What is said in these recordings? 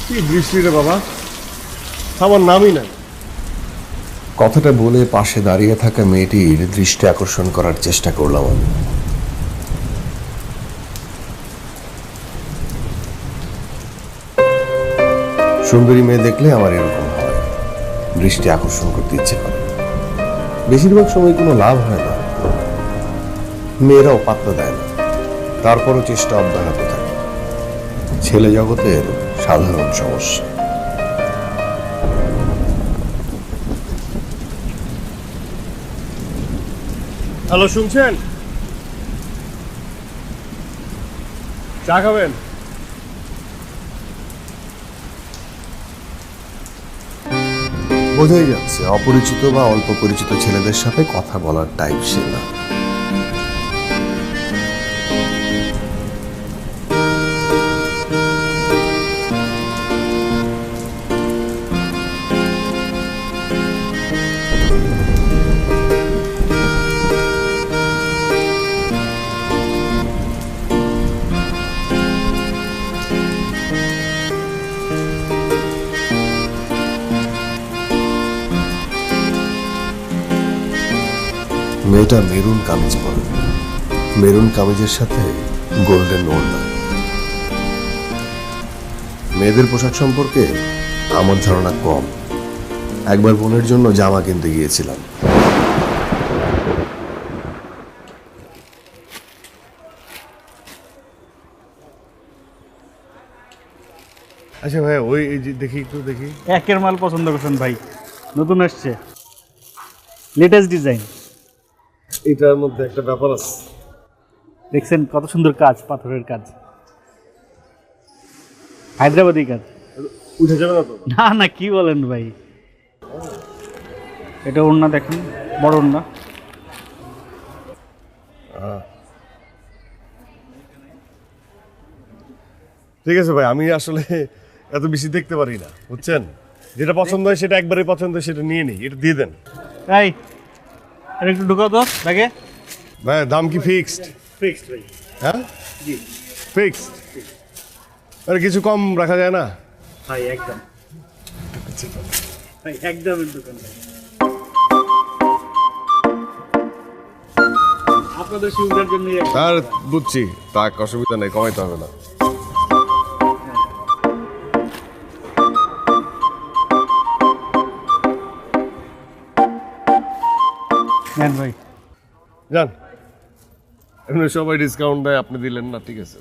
কি দৃষ্টি রে বাবা, আমার নামই নাই। কথাটা বলে পাশে দাঁড়িয়ে থাকা মেয়েটির দৃষ্টি আকর্ষণ করার চেষ্টা করলাম আমি। সুন্দরী মেয়ে দেখলে আমার এরকম হয়, দৃষ্টি আকর্ষণ করতে ইচ্ছে করে। বেশিরভাগ সময় কোনো লাভ হয় না, মেয়েরাও পাত্তা দেয় না, তারপরও চেষ্টা অব্যাহত থাকে। ছেলে জগতের সাধারণ সমস্যা। হ্যালো, শুনছেন? চা খাবেন? বোঝাই যাচ্ছে অপরিচিত বা অল্প পরিচিত ছেলেদের সাথে কথা বলার টাইপ সে না। মেয়েটা মেরুন কামিজ পরে, মেরুন কামিজের সাথে গোল্ডেন ওড়না। মেয়েদের পোশাক সম্পর্কে আমার ধারণা কম। একবার বোনের জন্য জামা কিনতে গিয়েছিলাম। আচ্ছা ভাই, ওই এই যে দেখি, একটু দেখি। একের মাল পছন্দ করছেন ভাই, নতুন আসছে, লেটেস্ট ডিজাইন। এটার মধ্যে একটা ব্যাপার আছে। দেখছেন কত সুন্দর কাজ, পাথরের কাজ, হায়দ্রাবাদি কাজ। উঠে যাবে না তো? না না, কি বলেন ভাই, এটা ওড়না দেখেন, বড় ওড়না। ঠিক আছে ভাই, আমি আসলে এত বেশি দেখতে পারি না, বুঝছেন? যেটা পছন্দ হয় সেটা একবারে পছন্দ হয় সেটা নিয়ে নিই, এটা দিয়ে দেন। এই এটা একটু ঢুকাও তো ব্যাগে। ভাই দাম কি ফিক্সড? ফিক্সড ভাই। হ্যাঁ, জি ফিক্সড। আরে কিছু কম রাখা যায় না? ভাই একদম, ভাই একদম দোকান ভাই। আপনাদের সুবিধার জন্য আর বুঝছি, তা অসুবিধা নেই, কমাইতে হবে না। নেন ভাই। যান, এমনি সবাই ডিসকাউন্ট দেয়, আপনি দিলেন না, ঠিক আছে।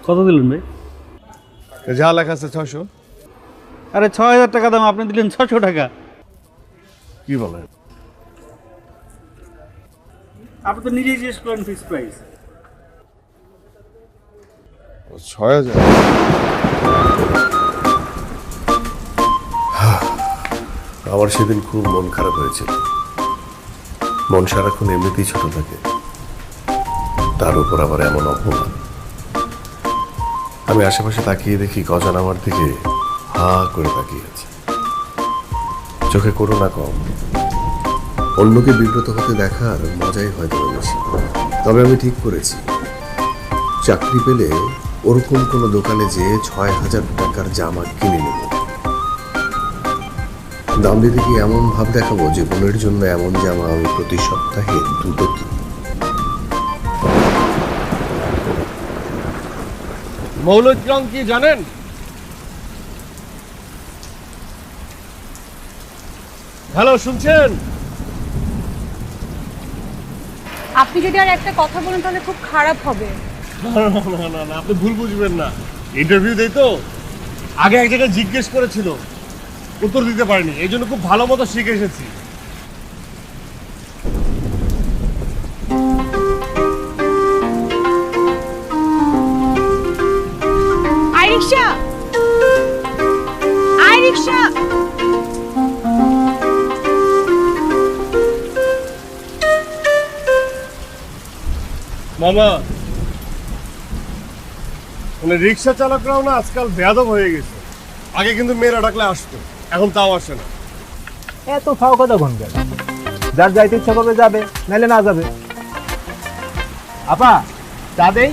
কত দিলেন ভাই? যা লেখা আছে 600। আরে 6000 টাকা দাম, আপনি দিলেন 600 টাকা। কি বলেন? আপনি তো নিজেই জিজ্ঞেস করেন ফিক্স প্রাইস। 6000? আমার সেদিন খুব মন খারাপ হয়েছিল। মন সারাক্ষণ এমনিতেই ছোট থাকে, তার উপর আবার এমন অপমান। আমি আশেপাশে তাকিয়ে দেখি কজন আমার দিকে হা করে তাকিয়ে আছে, চোখে করুণা কম। অন্যকে বিব্রত হতে দেখার মজাই হয়তো বেশি। তবে আমি ঠিক করেছি, চাকরি পেলে ওরকম কোনো দোকানে যেয়ে 6000 টাকার জামা কিনে নেব। দাম দিতে কি এমন ভাব দেখাবো যে বোনের জন্য এমন জামা আমি প্রতি সপ্তাহে 2টো কিনি। মৌলিক রং কি জানেন? হ্যালো, শুনছেন? আপনি যদি আর একটা কথা বলেন তাহলে খুব খারাপ হবে। না না না না, আপনি ভুল বুঝবেন না। ইন্টারভিউ দেই তো, আগে এক জায়গায় জিজ্ঞেস করেছিল, উত্তর দিতে পারিনি, এই জন্য খুব ভালো মতো শিখে এসেছি। আইরিকশা, আইরিকশা। মামা, মানে রিক্সা চালকরাও না আজকাল বেয়াদব হয়ে গেছে। আগে কিন্তু মেয়েরা ডাকলে আসতো, এখন তাও আসে না। এত ফাও কথা কোন গেল? যার যাইতে ইচ্ছা করবে যাবে, নাইলে না যাবে। আপা চা দেই?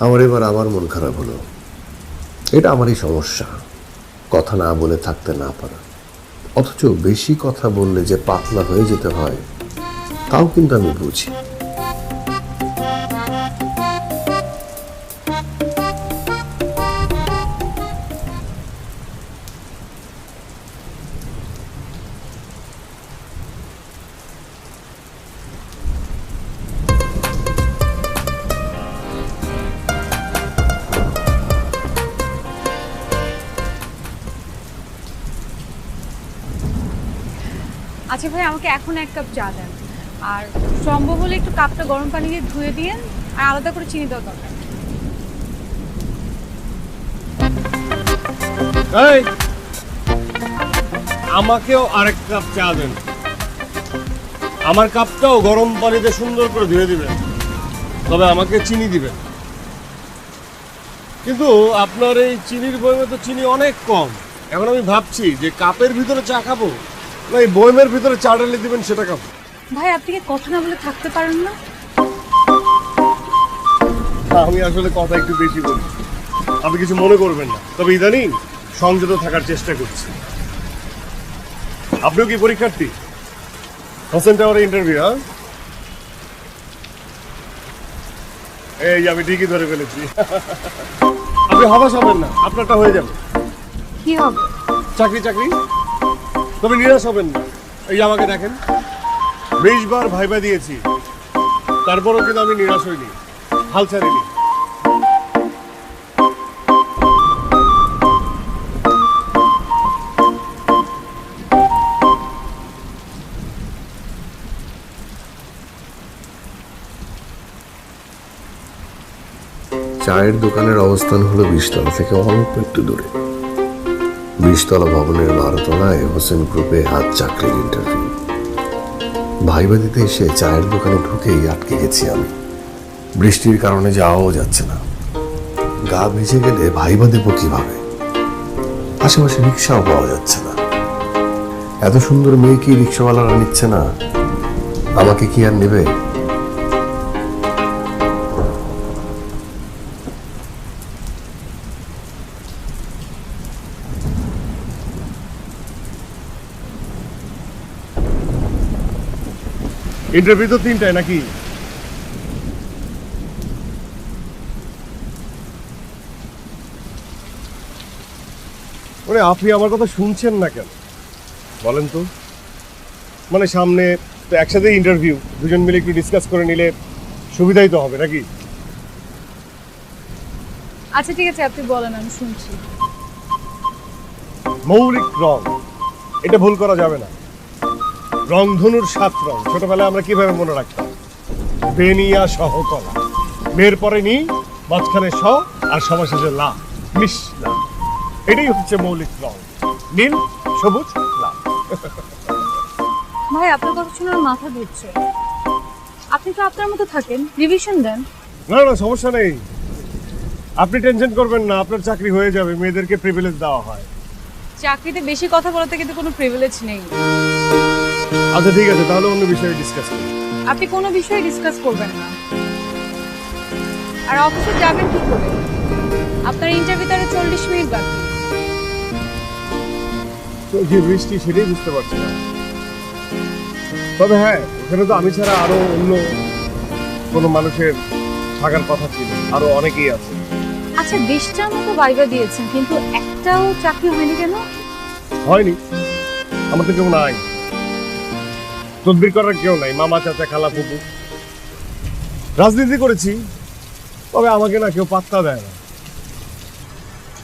আমার এবার আবার মন খারাপ হলো। এটা আমারই সমস্যা, কথা না বলে থাকতে না পারা। অথচ বেশি কথা বললে যে পাতলা হয়ে যেতে হয় তাও কিন্তু আমি বুঝি। আচ্ছা ভাই, আমাকে এখন 1 কাপ চা দেন, আর সম্ভব হলে একটু কাপটা গরম পানি দিয়ে ধুয়ে দিন, আর আলাদা করে চিনি দেওয়া দরকার। এই, আমাকেও আরেক কাপ চা দেন। আমার কাপটাও গরম পানিতে সুন্দর করে ধুয়ে দিবেন, তবে আমাকে চিনি দিবেন। কিন্তু আপনার এই চিনির বয়মে তো চিনি অনেক কম। এখন আমি ভাবছি যে কাপের ভিতরে চা খাবো না এই বয়মের ভিতরে চা ঢেলে দিবেন সেটা খাবো। ভাই, আপনি কি কথা না বলে থাকতে পারেন না? আমি আসলে কথা একটু বেশি বলি, আপনি কিছু মনে করবেন না। তবে ইদানিং সংযত থাকার চেষ্টা করছি। আপনিও কি পরীক্ষার্থী? হোসেন টাওয়ারে ইন্টারভিউ? হ্যাঁ, এই আমি ঠিকই ধরে ফেলেছি। আপনি হতাশ হবেন না, আপনারটা হয়ে যাবে। কি হবে? চাকরি চাকরি। তবে নিরাশ হবেন না। এই আমাকে দেখেন, 20 বার ভাইবা দিয়েছি, তারপরও কিন্তু আমি নিরাশ হইনি, হাল ছাড়িনি। চায়ের দোকানের অবস্থান হলো 20 তলা থেকে অল্প একটু দূরে। 20 তলা ভবনের 12 তলায় হোসেন গ্রুপে আজ চাকরির ইন্টারভিউ। ভাইবা দিতে এসে চায়ের দোকানে ঢুকেই আটকে গেছি আমি। বৃষ্টির কারণে যাওয়াও যাচ্ছে না। গা ভিজে গেলে ভাইবা দেব কিভাবে? আশেপাশে রিক্সাও পাওয়া যাচ্ছে না। এত সুন্দর মেয়েকে রিক্সাওয়ালারা নিচ্ছে না, আমাকে কি আর নেবে? ইন্টারভিউ তো 3টায় নাকি? ওরে, আপনি আমার কথা শুনছেন না কেন বলেন তো? মানে সামনে তো একসাথে ইন্টারভিউ, দুজন মিলে একটু ডিসকাস করে নিলে সুবিধাই তো হবে নাকি? আচ্ছা ঠিক আছে, আপনি বলেন, আমি শুনছি। মৌলিক রং, এটা ভুল করা যাবে না। রংধনুর 7 রং ছোটবেলায় আমরা কিভাবে মনে রাখতাম? বেনিয়া সহ কলা, মেয়ের পরে নি, মাঝখানে স, আর সবার শেষে লা, মিশলা। এটাই হচ্ছে মৌলিক রং, নীল, সবুজ, লাল। ভাই, আপনার কথা শুনে আমার মাথা ঘুরছে। আপনি তো আপনার মতো থাকেন, রিভিশন দেন। না না, সমস্যা নেই, আপনি টেনশন করবেন না, আপনার চাকরি হয়ে যাবে। মেয়েদেরকে প্রিভিলেজ দেওয়া হয়। চাকরিতে বেশি কথা বলাতে কিন্তু কোনো প্রিভিলেজ নেই। আচ্ছা ঠিক আছে, তাহলে অন্য বিষয়ে ডিসকাস করি। আপনি কোনো বিষয়ে ডিসকাস করবেন না। আর অফিসে যাবেন কি করে? আপনার ইন্টারভিউতে আরো 40 মিনিট বাকি। তো যে বৃষ্টি, সেটাই বুঝতে পারছি না। তবে হ্যাঁ, ওখানে তো আমি ছাড়া আরো অন্য কোনো মানুষের থাকার কথা ছিল, আরো অনেকেই আছে। আচ্ছা, 20টার মতো ভাইবা দিয়েছেন, কিন্তু একটাও চাকরি হয়নি কেন? হয়নি, আমার তো কেউ নাই, তদবির করার কেউ নাই। মামা, চাচা, খালা, ফুপু। রাজনীতি করেছি, তবে আমাকে না কেউ পাত্তা দেয় না।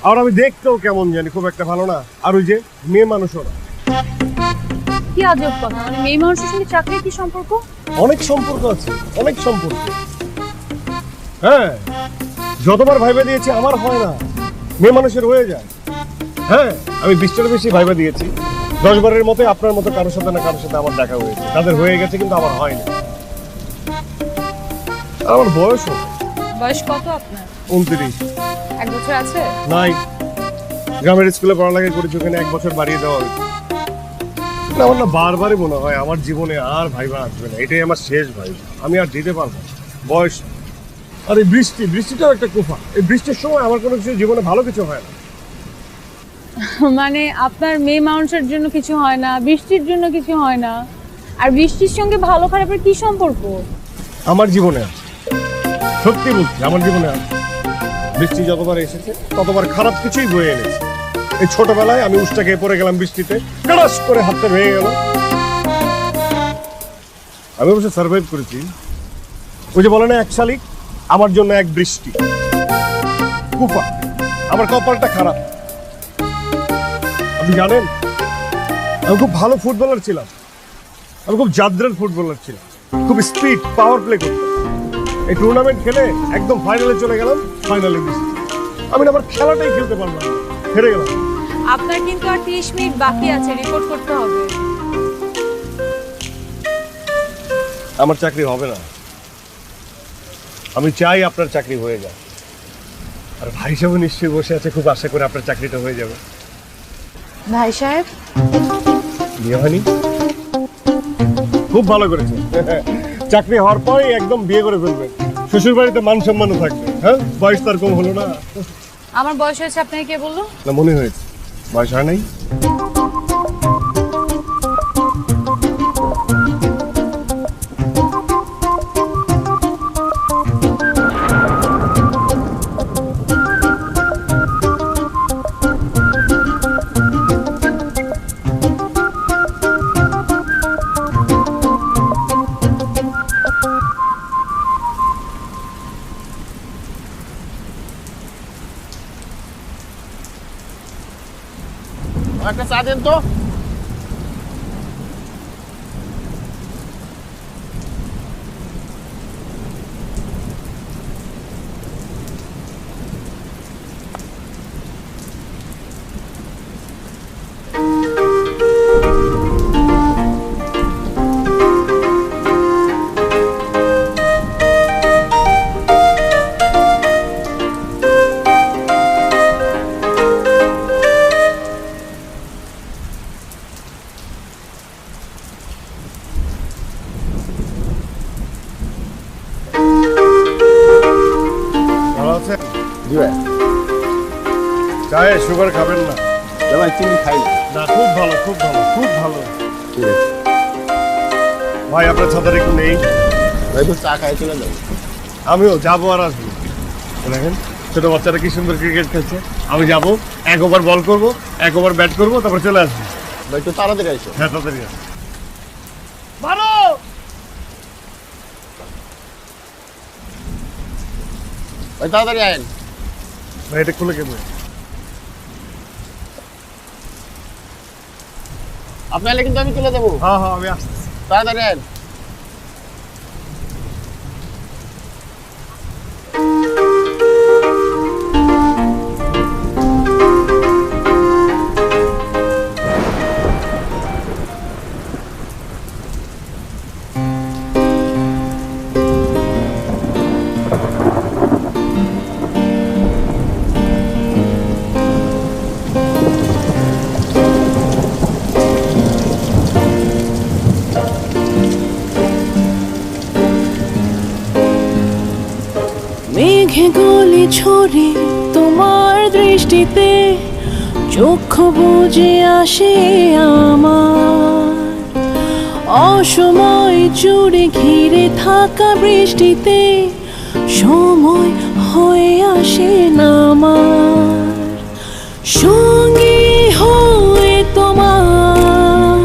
আর আমি দেখতেও কেমন জানি, খুব একটা ভালো না। আর ওই যে মেয়ে মানুষও না। কি আজব কথা, মানে মেয়ে মানুষের সঙ্গে চাকরির কি সম্পর্ক? অনেক সম্পর্ক আছে, অনেক সম্পর্ক। হ্যাঁ, যতবার ভাইবা দিয়েছি আমার হয় না, মেয়ে মানুষের হয়ে যায়। হ্যাঁ, আমি 20টার বেশি ভাইবা দিয়েছি। 10 বারের মতো আপনার মতো কারোর সাথে না কারোর সাথে আমার দেখা হয়েছে। তাদের হয়ে গেছে, কিন্তু আমার হয়নি। আমার বয়স বয়স কত আপনার? 29। 1 বছর আছে? নাই, গ্রামের স্কুলে পড়ালেখা করেছি, ওখানে 1 বছর বাড়িয়ে দেওয়া হয়েছে। আমার না বারবারই মনে হয় আমার জীবনে আর ভাইবা আসবে না, এটাই আমার শেষ ভাইবা। আমি আর দিতে পারবো না, বয়স। আর এই বৃষ্টিটাও একটা কুফা। এই বৃষ্টির সময় আমার কোনো কিছু জীবনে ভালো কিছু হয় না। মানে আপনার মেয়ে মানুষের জন্য কিছু হয় না, বৃষ্টির জন্য কিছু হয় না, আর বৃষ্টির সঙ্গে ভালো খারাপের কি সম্পর্ক? আমার জীবনে আছে, সত্যি বলছি, আমার জীবনে আছে। বৃষ্টি যতবার এসেছে ততবার খারাপ কিছুই বয়ে এনেছে। এই ছোটবেলায় আমি উষ্টা খেয়ে পড়ে গেলাম বৃষ্টিতে, কাড়াস করে হাতটা ভেঙে গেল। আমি অবশ্য সার্ভাইভ করেছি। ওই যে বলে না, এক শালিক আমার জন্য এক বৃষ্টি। কুফা, আমার কপালটা খারাপ। আপনি জানেন, আমি খুব ভালো ফুটবলার ছিলাম। আমি খুব জাদ্রেল ফুটবলার ছিলাম, খুব স্পিড পাওয়ার প্লে করতাম। এই টুর্নামেন্ট খেলে একদম ফাইনালে চলে গেলাম, ফাইনালে বৃষ্টি। আমি না আবার খেলাটাই খেলতে পারলাম না, হেরে গেলাম। আপনার কিন্তু আর 30 মিনিট বাকি আছে, রিপোর্ট করতে হবে। আমার চাকরি হবে না। আমি চাই আপনার চাকরি হয়ে যায়। আর ভাই সাহেব নিশ্চয়ই বসে আছে, খুব আশা করে আপনার চাকরিটা হয়ে যাবে। ভাই সাহেব, বিয়ে হয়নি? খুব ভালো করেছে। চাকরি হওয়ার পরই একদম বিয়ে করে ফেলবেন। শ্বশুর বাড়িতে মান সম্মানও থাকবে। হ্যাঁ, বয়স তার কম হলো না। আমার বয়স হয়েছে আপনাকে কে বললো? না, মনে হয়েছে বয়স হয় নাই। একটা চা দেন তো। ভালো আছেন? জি ভাই। চায়ে সুগার খাবেন না? ভাই চিনি খাই না। না, খুব ভালো, খুব ভালো, খুব ভালো। ঠিক আছে ভাই, আপনার ছাতার একটু নেই? ভাই, তো চা খাই চলে যাবো। আমিও যাবো আর আসবো। দেখেন ছোট বাচ্চারা কি সুন্দর ক্রিকেট খেলছে। আমি যাবো, এক ওভার বল করবো, এক ওভার ব্যাট করবো, তারপর চলে আসবো। ভাই একটু তাড়াতাড়ি আইসো। হ্যাঁ, তাড়াতাড়ি আসবো। ভালো। ভাই তাড়াতাড়ি আইন। ভাই, এটা খুলে কেমন? আপনি আইলে কিন্তু আমি তুলে দেবো। হ্যাঁ হ্যাঁ, আমি আসছি। তাড়াতাড়ি আইন। মেঘে গলি ছড়ে তোমার দৃষ্টিতে, চক্ষু বুজে আসে আমার। অসময় জুড়ে ঘিরে থাকা বৃষ্টিতে সময় হয়ে আসে না আমার। সঙ্গী হয়ে তোমার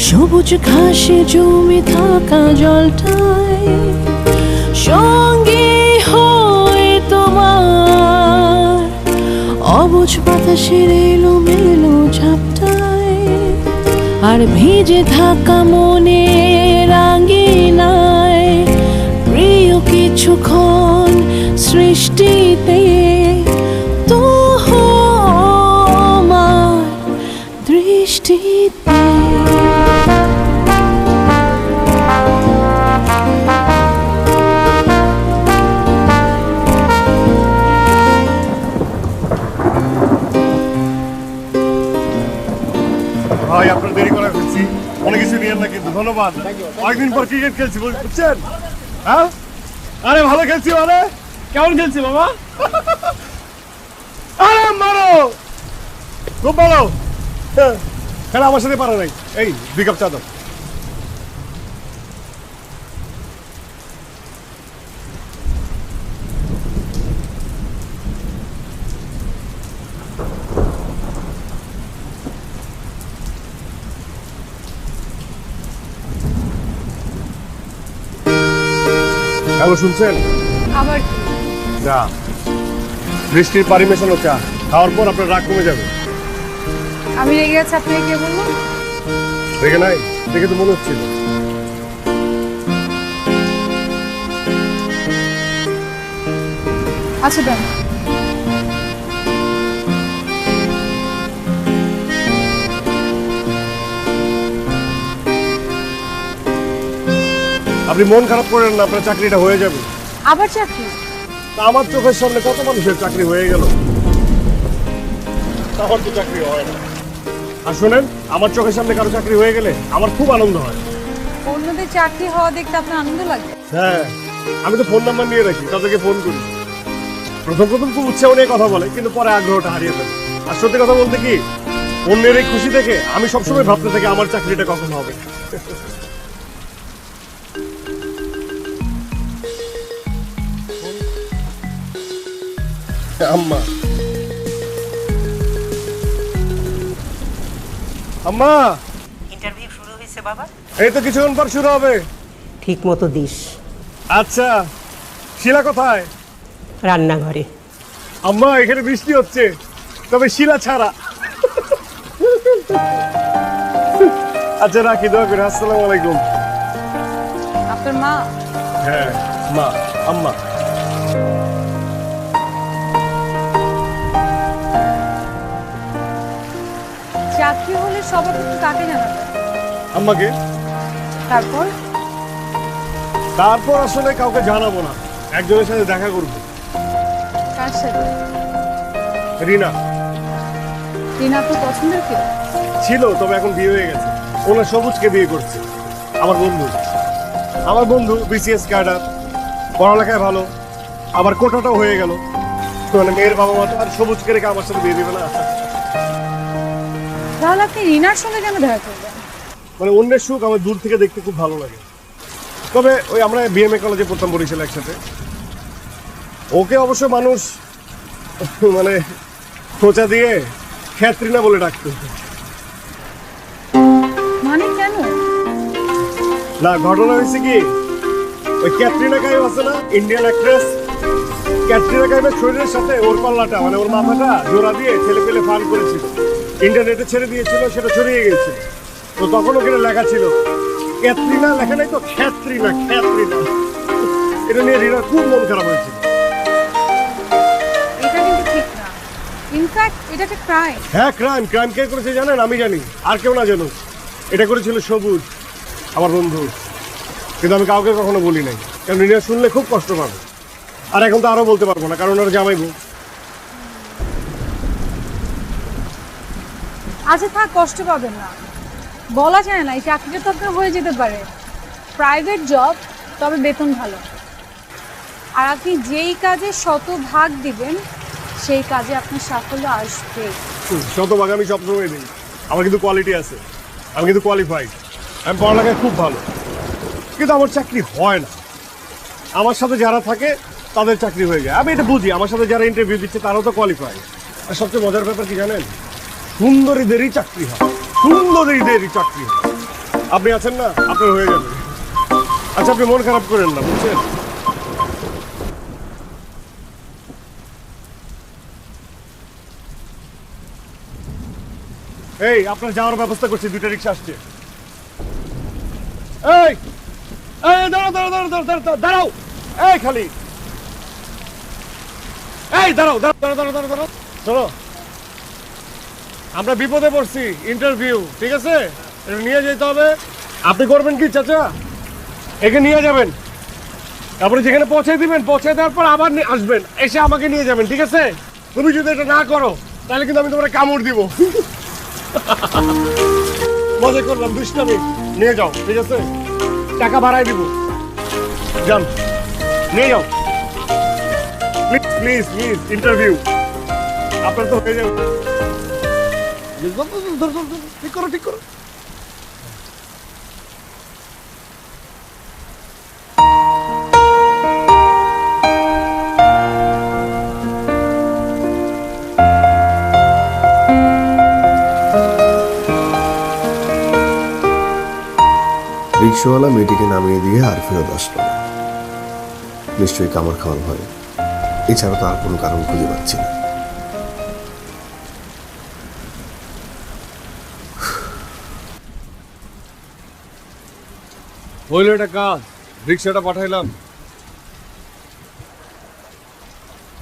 সবুজ ঘাসে জমে থাকা জলটায়, সঙ্গী হয়ে তোমার অবুঝ বাতাসের এলোমেলো ঝাপটায়, আর ভিজে থাকা মনের আঙ্গিনায় প্রিয় কিছুক্ষণ সৃষ্টিতে তোমার দৃষ্টিতে। ভাই, আপনার দেরি করে ফেলছি, অনেক কিছু নিয়েন না কিন্তু। ধন্যবাদ। অনেকদিন পর ক্রিকেট খেলছি, বুঝছেন? হ্যাঁ, আরে ভালো খেলছি মানে কেমন খেলছি বাবা? আরে মারো, খুব ভালো। খেলা আমার সাথে পারে নাই। এই 2 কাপ চা দাও। হ্যালো, শুনছেন? আবার কি? চা, বৃষ্টির পানি মেশানো চা খাওয়ার পর আপনার রাগ কমে যাবে। আমি রেগে আছি, আপনাকে কে বললো? দেখে নাই, দেখে তো মনে হচ্ছিল। আচ্ছা দেন। আপনি মন খারাপ করেন না, আপনার চাকরিটা হয়ে যাবে। আবার চাকরি? তা আমার চোখের সামনে কত মানুষের চাকরি হয়ে গেল, আমার তো চাকরি হয় না। আর শোনেন, আমার চোখের সামনে কারো চাকরি হয়ে গেলে আমার খুব আনন্দ হয়। অন্যদের চাকরি হওয়া দেখতে আপনার আনন্দ লাগে? হ্যাঁ, আমি তো ফোন নাম্বার নিয়ে রাখি, তাদেরকে ফোন করি। প্রথম খুব উৎসাহ নিয়ে কথা বলে, কিন্তু পরে আগ্রহটা হারিয়ে ফেলে। আর সত্যি কথা বলতে কি, অন্যের এই খুশি দেখে আমি সবসময় ভাবতে থাকি আমার চাকরিটা কখন হবে। আম্মা, আম্মা, ইন্টারভিউ শুরু হয়েছে বাবা? এই তো কিছুক্ষণ পর শুরু হবে। ঠিক মতো দিস। আচ্ছা, শিলা কোথায়? রান্নাঘরে। আম্মা, এখানে বৃষ্টি হচ্ছে, তবে শিলা ছাড়া। আচ্ছা রাখি, দোয়া করে। আসসালামু আলাইকুম। আপনার মা? হ্যাঁ, মা, আম্মা। চাকরি হলে সবার প্রথম কাকে জানাবে? আম্মাকে। তারপর? তারপর আসলে কাউকে জানাবো না, একজনের সাথে দেখা করবো। কার সাথে? রিনা। রিনা আপনার পছন্দের কেউ? ছিল, তবে এখন বিয়ে হয়ে গেছে। ওনার সবুজকে বিয়ে করছে। আমার বন্ধু বিসিএস ক্যাডার, পড়ালেখায় ভালো, আবার কোটাটাও হয়ে গেল। মানে মেয়ের বাবা মা তো আর সবুজকে রেখে আমার সাথে বিয়ে দিবে না। তাহলে আপনি রিনার সঙ্গে কেন দেখা করবেন? মানে অন্যের সুখ আমার দূর থেকে দেখতে খুব ভালো লাগে। তবে ওই আমরা বিএমএ কলেজে পড়তাম বরিশাল একসাথে। ওকে অবশ্য মানুষ মানে খোঁচা দিয়ে খ্যাত্রিনা বলে ডাকতো। মানে কেন? না, ঘটনা হয়েছে কি, ওই ক্যাটরিনা কাইফ আছে না, ইন্ডিয়ান অ্যাক্ট্রেস, ক্যাটরিনা কাইফের শরীরের সাথে ওর পাল্লাটা মানে ওর মাথাটা জোড়া দিয়ে ছেলে পেলে ফান করেছিল, ইন্টারনেটে ছেড়ে দিয়েছিল, সেটা ছড়িয়ে গেছিল। তো তখন ওখানে লেখা ছিল ক্যাটরিনা, লেখা নাই তো খ্যাত্রিনা। এটা নিয়ে রিনার খুব মন খারাপ হয়েছিল। এটা কিন্তু ঠিক না। ইনফ্যাক্ট এটা একটা ক্রাইম। হ্যাঁ, ক্রাইম কে করেছে জানেন? আমি জানি, আর কেউ না জানুক। এটা করেছিল সবুজ, আমার বন্ধু। কিন্তু আমি কাউকে কখনো বলি নাই, কারণ রিনা শুনলে খুব কষ্ট পাবে। আর এখন তো আরো বলতে পারবো না, কারণ ওরা জামাই বউ। আচ্ছা থাক, কষ্ট পাবেন না। বলা যায় না, এই চাকরিটা তো আপনার হয়ে যেতে পারে। প্রাইভেট জব, তবে বেতন ভালো। আর আপনি যেই কাজে শতভাগ দিবেন, সেই কাজে আপনার সাফল্য আসবে। শতভাগ আমি সবসময় দিই। আমার কিন্তু কোয়ালিটি আছে, আমি কিন্তু কোয়ালিফাইড, আমি পড়ালেখায় খুব ভালো, কিন্তু আমার চাকরি হয় না। আমার সাথে যারা থাকে তাদের চাকরি হয়ে যায়। আমি এটা বুঝি, আমার সাথে যারা ইন্টারভিউ দিচ্ছে তারাও তো কোয়ালিফাইড। আর সবচেয়ে মজার ব্যাপার কি জানেন? সুন্দরীদেরই চাকরি হয়, সুন্দরীদেরই চাকরি হয়। আপনি আছেন না, আপনার হয়ে যাবে। আচ্ছা, আপনি মন খারাপ করেন না, বুঝছেন? এই আপনার যাওয়ার ব্যবস্থা করছি, 2টা রিক্সা আসছে। এই দাঁড়াও, এই খালি, এই দাঁড়াও। শোনো, আমরা বিপদে পড়ছি, ইন্টারভিউ, ঠিক আছে? এটা নিয়ে যেতে হবে। আপনি করবেন কি চাচা? একে নিয়ে যাবেন, তারপরে যেখানে পৌঁছে দিবেন, পৌঁছে দেওয়ার পর আবার আসবেন, এসে আমাকে নিয়ে যাবেন, ঠিক আছে? তুমি যদি এটা না করো তাহলে কিন্তু আমি তোমার কামড় দিব। মজা করলাম, দুষ্টামি। নিয়ে যাও, ঠিক আছে? টাকা ভাড়াই দিব। যান, নিয়ে যাও প্লিজ প্লিজ প্লিজ ইন্টারভিউ আপনার তো হয়ে যাবে ঠিক করো ঠিক করো রিক্সাওয়ালা মেয়েটিকে নামিয়ে দিয়ে আর ফেরত আসলো না। নিশ্চয়ই কামড় খাওয়ার ভয়, এছাড়া তো আর কোনো কারণ খুঁজে পাচ্ছি না। হইলো এটা কাজ, রিক্সাটা পাঠাইলাম।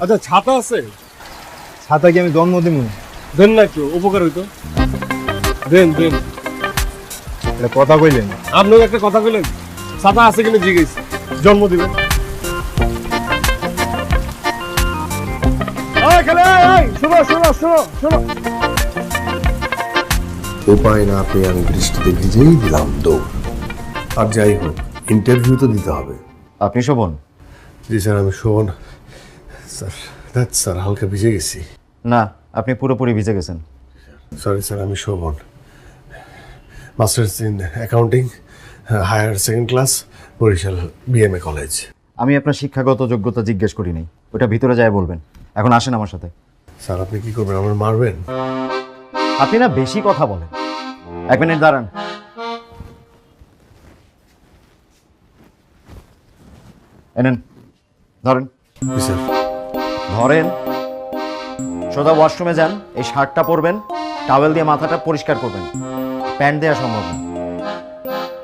আচ্ছা ছাতা আছে? ছাতা কি আমি জন্ম দিব? দেন না, একটু উপকার হইতো। দেন দেন। এটা কথা কইলেন? আপনিও একটা কথা কইলেন, ছাতা আছে কিনা জিজ্ঞেস, জন্ম দিবেন। শোনো শোনো শোনো শোনো, উপায় না পেয়ে আমি বৃষ্টিতে ভিজেই দিলাম দৌড়। আর যাই হোক, ইন্টারভিউ তো দিতে হবে। আপনি শোভন? জি স্যার, আমি শোভন। স্যার হালকা ভিজে গেছি। না, আপনি পুরোপুরি ভিজে গেছেন। সরি স্যার, আমি Shovon, masters in accounting, higher second class, Barishal BMA college. আমি আপনার শিক্ষাগত যোগ্যতা জিজ্ঞেস করি নাই, ওটা ভিতরে যায় বলবেন। এখন আসেন আমার সাথে। স্যার আপনি কি করবেন, আমার মারবেন? আপনি না বেশি কথা বলেন। 1 মিনিট দাঁড়ান। এনেন, ধরেন। জি স্যার। ধরেন, সোজা ওয়াশরুমে যান, এই শার্টটা পরবেন, টাওয়েল দিয়ে মাথাটা পরিষ্কার করবেন, প্যান্ট দেওয়া সম্ভব না।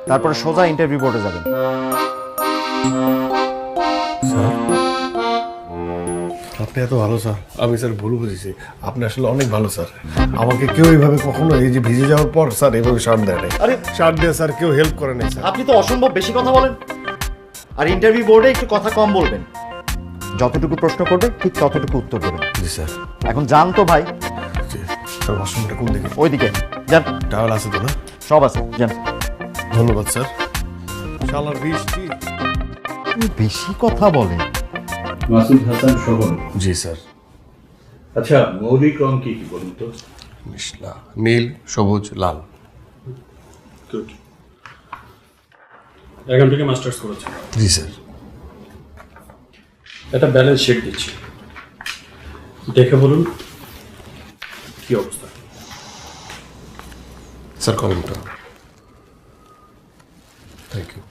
তারপরে সোজা ইন্টারভিউ বোর্ডে যাবেন। স্যার আপনি এত ভালো স্যার, আমি স্যার ভুল বুঝেছি। আপনি আসলে অনেক ভালো স্যার। আমাকে কেউ এইভাবে কখনো, এই যে ভিজে যাওয়ার পর স্যার এইভাবে শার্ট দেয় নাই। আরে শার্ট দিয়ে স্যার কেউ হেল্প করে নাই স্যার। আপনি তো অসম্ভব বেশি কথা বলেন। আর ইন্টারভিউ বোর্ডে একটু কথা কম বলবেন। যতটুকু প্রশ্ন করবে ঠিক ততটুকু উত্তর দেবেন। জি স্যার। এখন যান তো ভাই। জি স্যার। ওয়াশরুমটা কোন দিকে? ওইদিকে যান। টাওয়েল আছে তো না? সব আছে, যান। ধন্যবাদ স্যার। শালার বৃষ্টি। বেশি কথা বলেন। মাসুদ হাসান শোভন। জি স্যার। আচ্ছা, মৌলিক রং কি কি বলুন তো? মিশলা, নীল, সবুজ, লাল। গুড। এখান থেকে মাস্টার্স করেছে। জি স্যার। একটা ব্যালেন্স শিট দিচ্ছি, দেখে বলুন কি অবস্থা। স্যার কলমটা। Thank you.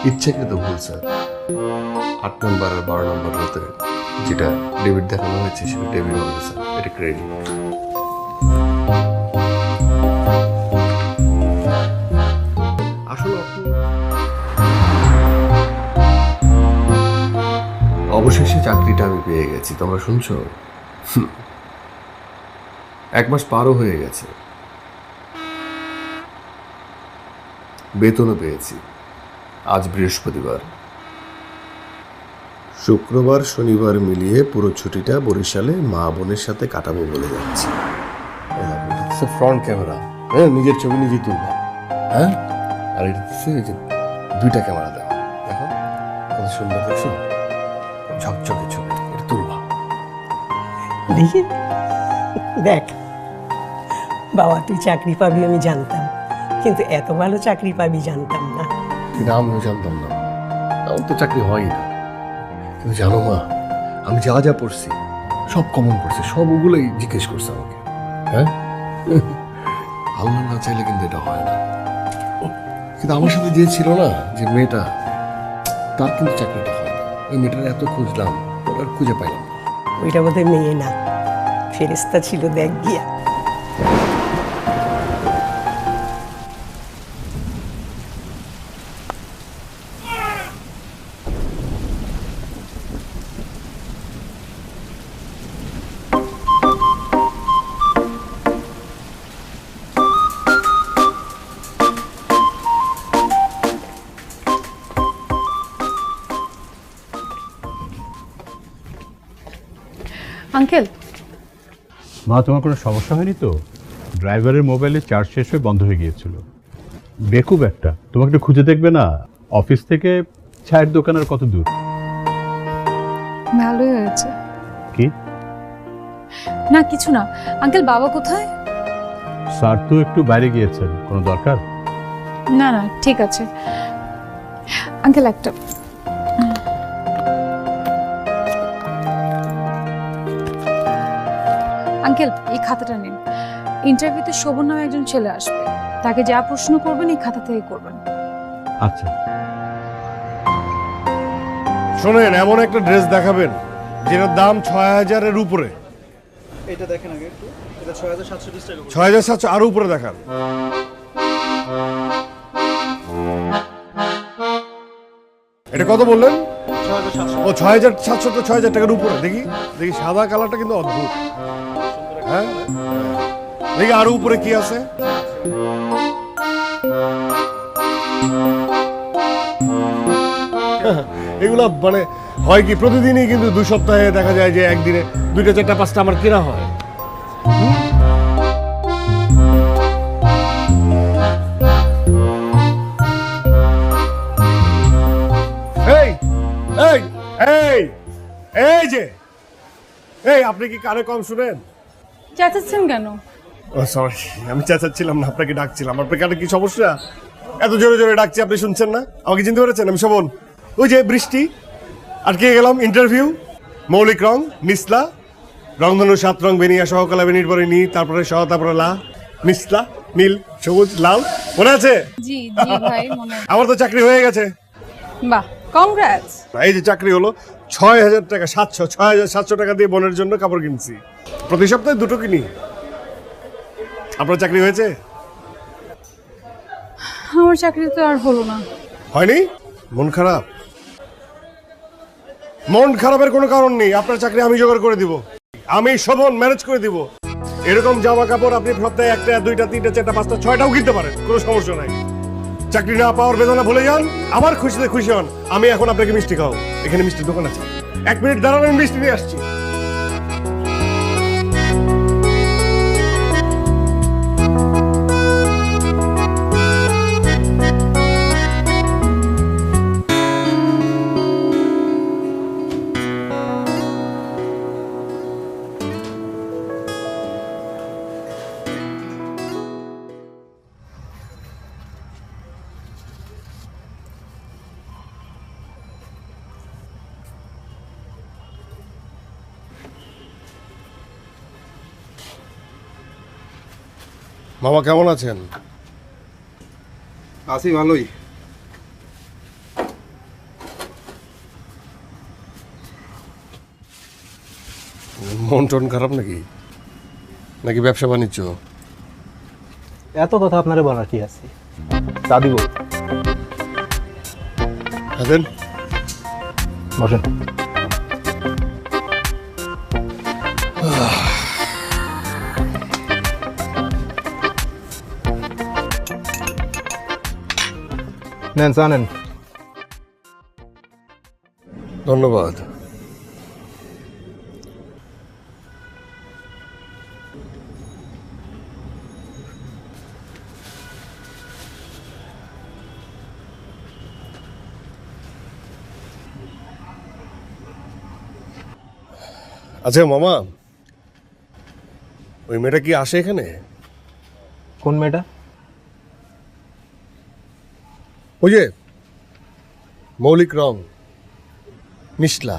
ইচ্ছাকৃত ভুল স্যার। 8 নম্বর আর 12 নম্বর হতে যেটা ডেবিট দেখানো হয়েছে সেটা ডেবিট হবে স্যার, এটা ক্রেডিট। আসলে অবশেষে চাকরিটা আমি পেয়ে গেছি, তোমরা শুনছো? 1 মাস পারও হয়ে গেছে, বেতনও পেয়েছি। আজ বৃহস্পতিবার, শুক্রবার শনিবার মিলিয়ে পুরো ছুটিটা বরিশালে মা বোনের সাথে কাটাবো বলে যাচ্ছি। ফ্রন্ট ক্যামেরা, হ্যাঁ, নিজের ছবি নিজেই তুলবো, হ্যাঁ। আর এটা যে 2টা ক্যামেরা দেওয়া, দেখো কত সুন্দর, দেখছো, ঝকঝকে ছবি, এটা তুলবা। দেখি দেখ বাবা, তুই চাকরি পাবি আমি জানতাম, কিন্তু এত ভালো চাকরি পাবি জানতাম না। কিন্তু আমিও জানতাম না, আমার তো চাকরি হয়ই না। কিন্তু জানো মা, আমি যা যা পড়ছি সব কমন পড়ছে, সব ওগুলোই জিজ্ঞেস করছে আমাকে, হ্যাঁ। আল্লাহ না চাইলে কিন্তু এটা হয় না। কিন্তু আমার সাথে যে ছিল না, যে মেয়েটা, তার কিন্তু চাকরিটা হয় না। ওই মেয়েটার এত খুঁজলাম, ওটা খুঁজে পাইলাম না। ওইটা বোধহয় মেয়ে না, ফেরেস্তা ছিল, দেখ গিয়া। আঙ্কেল, মা, তোমার কোনো সমস্যা হয়নি তো? ড্রাইভারের মোবাইলে চার্জ শেষ হয়ে বন্ধ হয়ে গিয়েছিল। বেকুব একটা, তোমাকে একটু খুঁজে দেখবে না? অফিস থেকে চায়ের দোকান আর কত দূর? ভালোই হয়েছে। কি? না কিছু না। আঙ্কেল, বাবা কোথায়? স্যার তো একটু বাইরে গিয়েছেন, কোনো দরকার? না না, ঠিক আছে আঙ্কেল। একটা আঙ্কেল, এই খাতাটা নিন। ইন্টারভিউতে শোভন নামে একজন ছেলে আসবে, তাকে যা প্রশ্ন করবেন এই খাতা থেকে করবেন। আচ্ছা। শোনেন, এমন একটা ড্রেস দেখাবেন যেটার দাম ৬,০০০-এর উপরে। এটা দেখেন আগে একটু, এটা ৬,৭২০ টাকা। ৬,৭০০ আরো উপরে দেখান। এটা কত বললেন? ৬,৭০০। ও ৬,৭০০ তো ৬,০০০ টাকার উপরে। দেখি দেখি, সাদা কালারটা কিন্তু অদ্ভুত। হ্যাঁ, দেখি আরো উপরে কি আছে। এগুলা মানে হয় কি প্রতিদিনই, কিন্তু 2 সপ্তাহে দেখা যায় যে একদিনে 2টা 4টা 5টা আমার কেনা হয়। এই এই এই এই যে এই, আপনি কি কানে কম শুনেন? চেঁচাচ্ছেন কেন? ও সরি, আমি চেঁচাচ্ছিলাম না, আপনাকে ডাকছিলাম। আপনার কানে কি সমস্যা? এত জোরে জোরে ডাকছি, আপনি শুনছেন না? আমাকে চিনতে পেরেছেন? আমি শোভন। ওই যে বৃষ্টি, আটকে গেলাম। ইন্টারভিউ, মৌলিক রং নিসলা, রংধনু 7 রং, বেনিয়া সহকলা, বেনির পরে নি, তারপরে সহ, তারপরে লা, নিসলা, নীল, সবুজ, লাল। মনে আছে? জি জি ভাই, মনে আছে। আমার তো চাকরি হয়ে গেছে। বাহ, কংগ্রাটস। এই যে চাকরি হলো, ৬,০০০ টাকা, ৬,৭০০ টাকা দিয়ে বোনের জন্য কাপড় কিনছি। প্রতি সপ্তাহে 2টো কিনি। আপনার চাকরি হয়েছে? আমার চাকরি তো আর হলো না। হয়নি? মন খারাপ? মন খারাপের কোনো কারণ নেই। আপনার চাকরি আমি জোগাড় করে দিব। আমি শোভন ম্যানেজ করে দিব। এরকম জামা কাপড় আপনি সপ্তাহে 1টা 2টা 3টা 4টা 5টা 6টাও কিনতে পারেন, কোনো সমস্যা নাই। চাকরি না পাওয়ার বেদনা ভুলে যান, আমার খুশিতে খুশি হন। আমি এখন আপনাকে মিষ্টি খাও, এখানে মিষ্টির দোকান আছে। 1 মিনিট দাঁড়ান, আমি মিষ্টি নিয়ে আসছি। মামা কেমন আছেন? আছি ভালোই। মন টন খারাপ নাকি? নাকি ব্যবসা বাণিজ্য? এত কথা আপনারে বলার কি আছে? চা দিব? দেন, বসেন। নেন চা নেন। ধন্যবাদ। আচ্ছা মামা, ওই মেয়েটা কি আসে এখানে? কোন মেয়েটা? ওই যে মৌলিক রং নিসলা।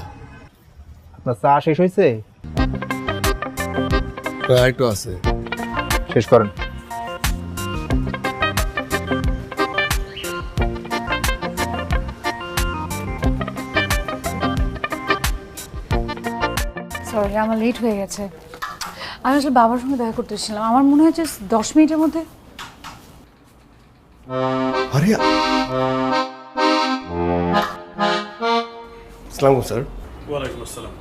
আপনার চা শেষ হয়েছে? একটু আছে। শেষ করেন। সরি, আমার লেট হয়ে গেছে। আমি আসলে বাবার সঙ্গে দেখা করতে এসেছিলাম। আমার মনে হয় যে 10 মিনিটের মধ্যে। আরে আসসালামু স্যার। ওয়ালাইকুম আসসালাম।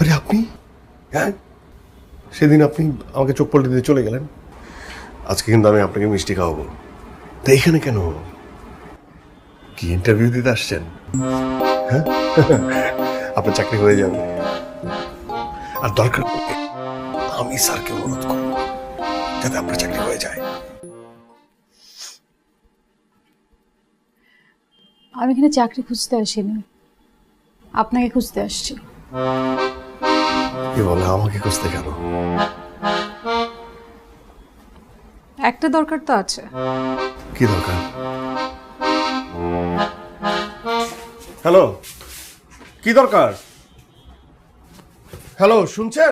আরে আপনি? হ্যাঁ, সেদিন আপনি আমাকে চোখ পল্টে দিয়ে চলে গেলেন। আজকে কিন্তু আমি আপনাকে মিষ্টি খাওয়াবো। তা এখানে কেন? কি ইন্টারভিউ দিতে আসছেন? হ্যাঁ, আপনার চাকরি হয়ে যাবে। আর দরকার পড়লে আমি স্যারকে অনুরোধ করব যাতে আপনার চাকরি হয়ে যায়। আমি এখানে চাকরি খুঁজতে আসিনি, আপনাকে খুঁজতে আসছি। কি বলে, আমাকে খুঁজতে কেন? একটা দরকার তো আছে। কি দরকার? হ্যালো, কি দরকার? হ্যালো, শুনছেন?